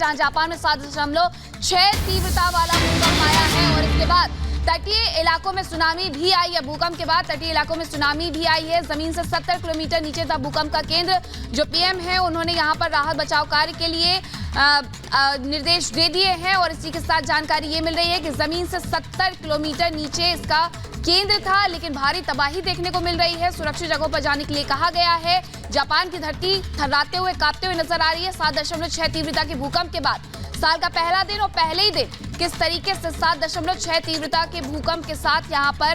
जहां जापान में 7.6 तीव्रता वाला भूकंप आया है और इसके बाद तटीय इलाकों में सुनामी भी आई है। भूकंप के बाद तटीय इलाकों में सुनामी भी आई है। जमीन से 70 किलोमीटर नीचे था भूकंप का केंद्र। जो पीएम है उन्होंने यहां पर राहत बचाव कार्य के लिए निर्देश दे दिए हैं और इसी के साथ जानकारी ये मिल रही है कि जमीन से 70 किलोमीटर नीचे इसका केंद्र था, लेकिन भारी तबाही देखने को मिल रही है। सुरक्षित जगहों पर जाने के लिए कहा गया है। जापान की धरती थर्राते हुए, कांपते हुए नजर आ रही है। 7.6 तीव्रता के भूकंप के बाद साल का पहला दिन और पहले ही दिन किस तरीके से 7.6 तीव्रता के भूकंप के साथ यहां पर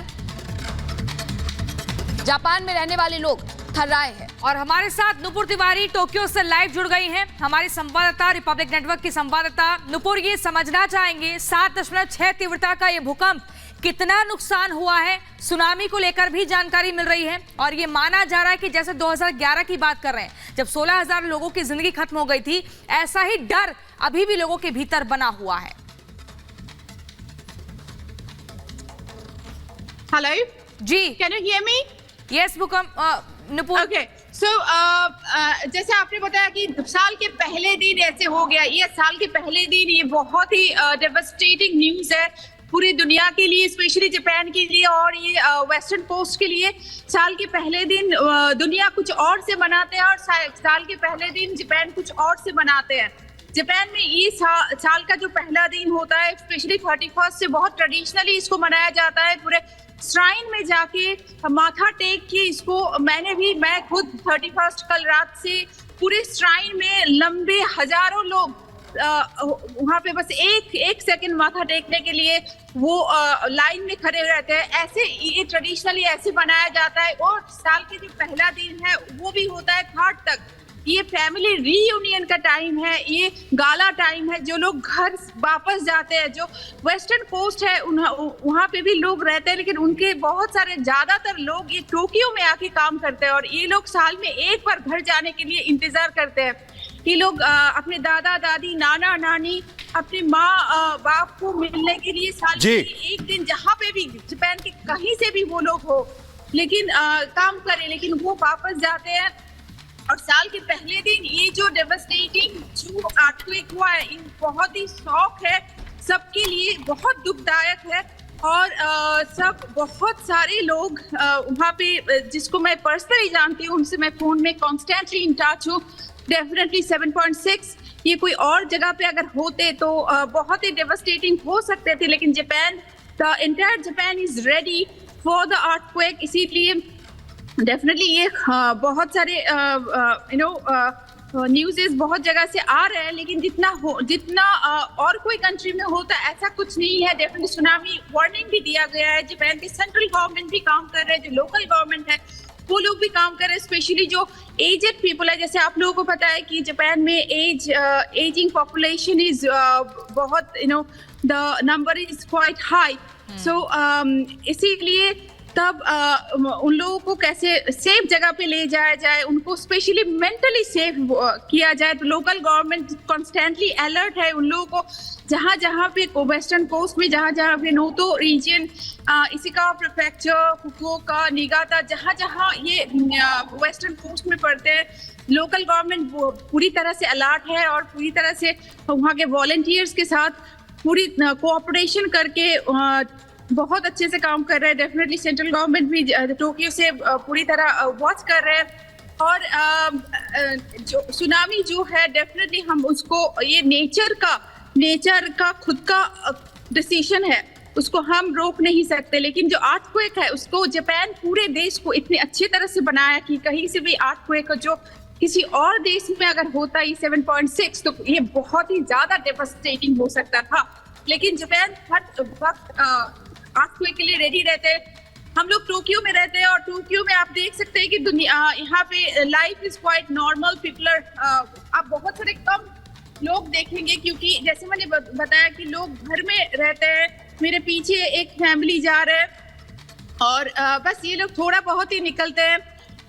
जापान में रहने वाले लोग थर्राए हैं। और हमारे साथ नुपुर तिवारी टोक्यो से लाइव जुड़ गई हैं, हमारी संवाददाता, रिपब्लिक नेटवर्क की संवाददाता। नुपुर, ये समझना चाहेंगे 7.6 तीव्रता का ये भूकंप कितना नुकसान हुआ है? सुनामी को लेकर भी जानकारी मिल रही है और ये माना जा रहा है कि जैसे 2011 की बात कर रहे हैं जब 16,000 लोगों की जिंदगी खत्म हो गई थी, ऐसा ही डर अभी भी लोगों के भीतर बना हुआ है। Hello ji, can you hear me? Yes Nupur. Okay so जैसे आपने बताया कि साल के पहले दिन ऐसे हो गया, ये साल के पहले दिन ये बहुत ही डेवस्टेटिंग न्यूज़ है पूरी दुनिया के लिए, स्पेशली जापान के लिए और ये वेस्टर्न कोस्ट के लिए। साल के पहले दिन दुनिया कुछ और से मनाते हैं और साल के पहले दिन जापान कुछ और से मनाते हैं। जापान में ये साल का जो पहला दिन होता है, स्पेशली 31st से बहुत ट्रेडिशनली इसको मनाया जाता है। पूरे श्राइन में जाके माथा टेक के इसको मैं खुद 31st कल रात से पूरे श्राइन में लंबे हजारों लोग वहाँ पे बस एक सेकंड माथा टेकने के लिए वो लाइन में खड़े रहते हैं। ऐसे ये ट्रेडिशनली ऐसे मनाया जाता है। और साल के जो पहला दिन है वो भी होता है 3rd तक। ये फैमिली रीयूनियन का टाइम है, ये गाला टाइम है। जो लोग घर वापस जाते हैं, जो वेस्टर्न कोस्ट है वहाँ पे भी लोग रहते हैं, लेकिन उनके बहुत सारे ज्यादातर लोग ये टोक्यो में आके काम करते हैं और ये लोग साल में एक बार घर जाने के लिए इंतजार करते हैं। ये लोग अपने दादा दादी, नाना नानी, अपने माँ बाप को मिलने के लिए साल में एक दिन जहाँ पे भी जापान के कहीं से भी वो लोग हो लेकिन काम करें, लेकिन वो वापस जाते हैं। और साल के पहले दिन ये जो डेवस्टेटिंग जो अर्थक्वेक हुआ है, बहुत ही शॉक है सबके लिए, बहुत दुखदायक है। और बहुत सारे लोग वहाँ पे जिसको मैं पर्सनली जानती हूँ, उनसे मैं फोन में कॉन्स्टेंटली इन टच हूँ। डेफिनेटली 7.6 ये कोई और जगह पे अगर होते तो बहुत ही डेवस्टेटिंग हो सकते थे, लेकिन Japan, the entire Japan is ready for the earthquake. इसीलिए डेफिनेटली ये बहुत सारे न्यूज़ बहुत जगह से आ रहे हैं, लेकिन जितना और कोई कंट्री में होता है ऐसा कुछ नहीं है। डेफिनेटली सुनामी वार्निंग भी दिया गया है। जापान के सेंट्रल गवर्नमेंट भी काम कर रहे हैं, जो लोकल गवर्नमेंट है वो लोग भी काम कर रहे हैं। स्पेशली जो एजेड पीपल है, जैसे आप लोगों को पता है कि जापान में एजिंग पॉपुलेशन इज बहुत the number is quite high. So इसीलिए तब उन लोगों को कैसे सेफ जगह पे ले जाया जाए, उनको स्पेशली मेंटली सेफ किया जाए। तो लोकल गवर्नमेंट कॉन्स्टेंटली अलर्ट है उन लोगों को, जहाँ जहाँ पे वेस्टर्न कोस्ट में, जहाँ जहाँ पे Noto region, Ishikawa prefecture, Fukuoka, Niigata, जहाँ जहाँ ये वेस्टर्न कोस्ट में पड़ते हैं, लोकल गवर्नमेंट पूरी तरह से अलर्ट है और पूरी तरह से वहाँ के वॉलंटियर्स के साथ पूरी कोऑपरेशन करके बहुत अच्छे से काम कर रहे हैं। डेफिनेटली सेंट्रल गवर्नमेंट भी टोक्यो से पूरी तरह वॉच कर रहे हैं। और जो सुनामी जो है, डेफिनेटली हम उसको, ये नेचर का खुद का डिसीजन है, उसको हम रोक नहीं सकते। लेकिन जो अर्थक्वेक है उसको जापान पूरे देश को इतने अच्छी तरह से बनाया कि कहीं से भी अर्थक्वेक जो किसी और देश में अगर होता ये 7.6 तो ये बहुत ही ज्यादा डेवस्टेटिंग हो सकता था। लेकिन जापान हर वक्त अर्थक्वेक के लिए रेडी रहते हैं। हम लोग टोक्यो में रहते हैं और टोक्यो में आप देख सकते हैं कि दुनिया यहाँ पे life is quite normal. People आप बहुत सारे कम लोग देखेंगे, क्योंकि जैसे मैंने बताया कि लोग घर में रहते हैं। मेरे पीछे एक फैमिली जा रहे हैं और बस ये लोग थोड़ा बहुत ही निकलते हैं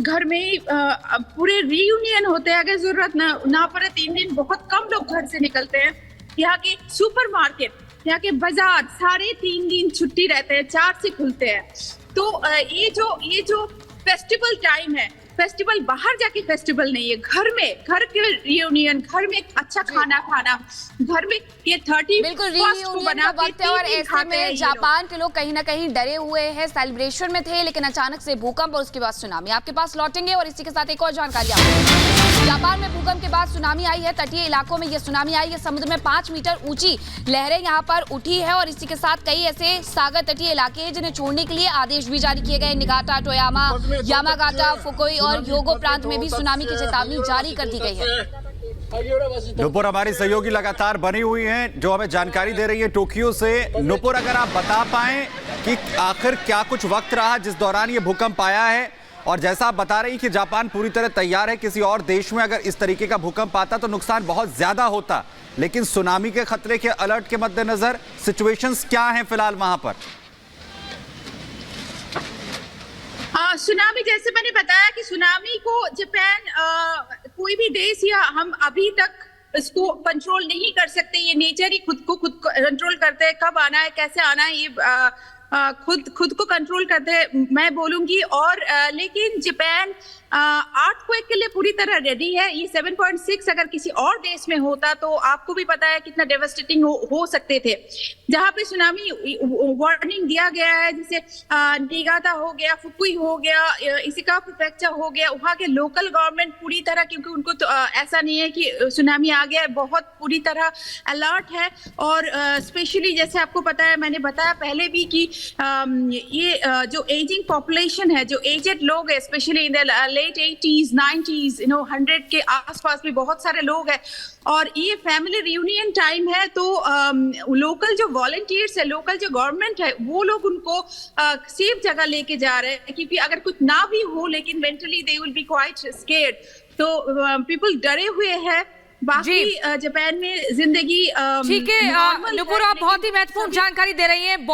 घर में ही। पूरे रीयूनियन होते हैं, अगर जरूरत ना पड़े 3 दिन बहुत कम लोग घर से निकलते हैं। यहाँ के सुपरमार्केट, यहाँ के बाजार सारे 3 दिन छुट्टी रहते हैं, 4 से खुलते हैं। तो ये जो फेस्टिवल टाइम है, फेस्टिवल बाहर जाके फेस्टिवल नहीं है, घर के रियूनियन, घर में अच्छा खाना खाना, घर में ये 30 बिल्कुल रियूनियन का वक्त है और ऐसे में जापान के लोग कहीं ना कहीं डरे हुए हैं, सेलिब्रेशन में थे, लेकिन अचानक से भूकंप और उसके बाद सुनामी। आपके पास लौटेंगे और इसी के साथ एक और जानकारी आपको। जापान में भूकंप के बाद सुनामी आई है, तटीय इलाकों में ये सुनामी आई है। समुद्र में 5 मीटर ऊंची लहरें यहाँ पर उठी है और इसी के साथ कई ऐसे सागर तटीय इलाके हैं जिन्हें छोड़ने के लिए आदेश भी जारी किए गए। निगाटा, टोयामा, यामागाटा, फुकुई और योगो प्रांत में भी सुनामी की चेतावनी जारी कर दी गई है। नुपुर हमारी सहयोगी लगातार बनी हुई हैं जो हमें जानकारी दे रही है टोक्यो से। नुपुर, अगर आप बता पाएं कि आखिर क्या कुछ वक्त रहा जिस दौरान ये भूकंप आया है, और जैसा आप बता रही कि जापान पूरी तरह तैयार है, किसी और देश में अगर इस तरीके का भूकंप आता तो नुकसान बहुत ज्यादा होता, लेकिन सुनामी के खतरे के अलर्ट के मद्देनजर सिचुएशंस क्या हैं फिलहाल वहां पर? सुनामी, जैसे मैंने बताया कि सुनामी को जापान कोई भी देश या हम अभी तक इसको कंट्रोल नहीं कर सकते। ये नेचर ही खुद को कंट्रोल करते हैं, कब आना है, कैसे आना है, ये खुद को कंट्रोल करते हैं, मैं बोलूंगी। और लेकिन जापान अर्थक्वेक के लिए पूरी तरह रेडी है। ये 7.6 अगर किसी और देश में होता तो आपको भी पता है कितना डेवास्टेटिंग हो सकते थे। जहां पे सुनामी वार्निंग दिया गया है, जैसे निगाटा हो गया, फुकुई हो गया, इशिका प्रीफेक्चर हो गया, वहाँ के लोकल गवर्नमेंट पूरी तरह, क्योंकि उनको तो ऐसा नहीं है कि सुनामी आ गया है, बहुत पूरी तरह अलर्ट है। और स्पेशली जैसे आपको पता है, मैंने बताया पहले भी कि ये जो एजिंग पॉपुलेशन है, जो एजेड लोग है, specially in the late 80s 90s 100 के आसपास भी बहुत सारे लोग हैं। और ये फैमिली रियूनियन टाइम है, तो लोकल जो वॉलंटियर्स है, लोकल जो गवर्नमेंट है, वो लोग उनको सेफ जगह लेके जा रहे हैं, क्योंकि अगर कुछ ना भी हो लेकिन mentally they will be quite scared. तो पीपल डरे हुए हैं। बाकी जापान में जिंदगी ठीक है नुपुर, आप बहुत ही महत्वपूर्ण जानकारी दे रही हैं।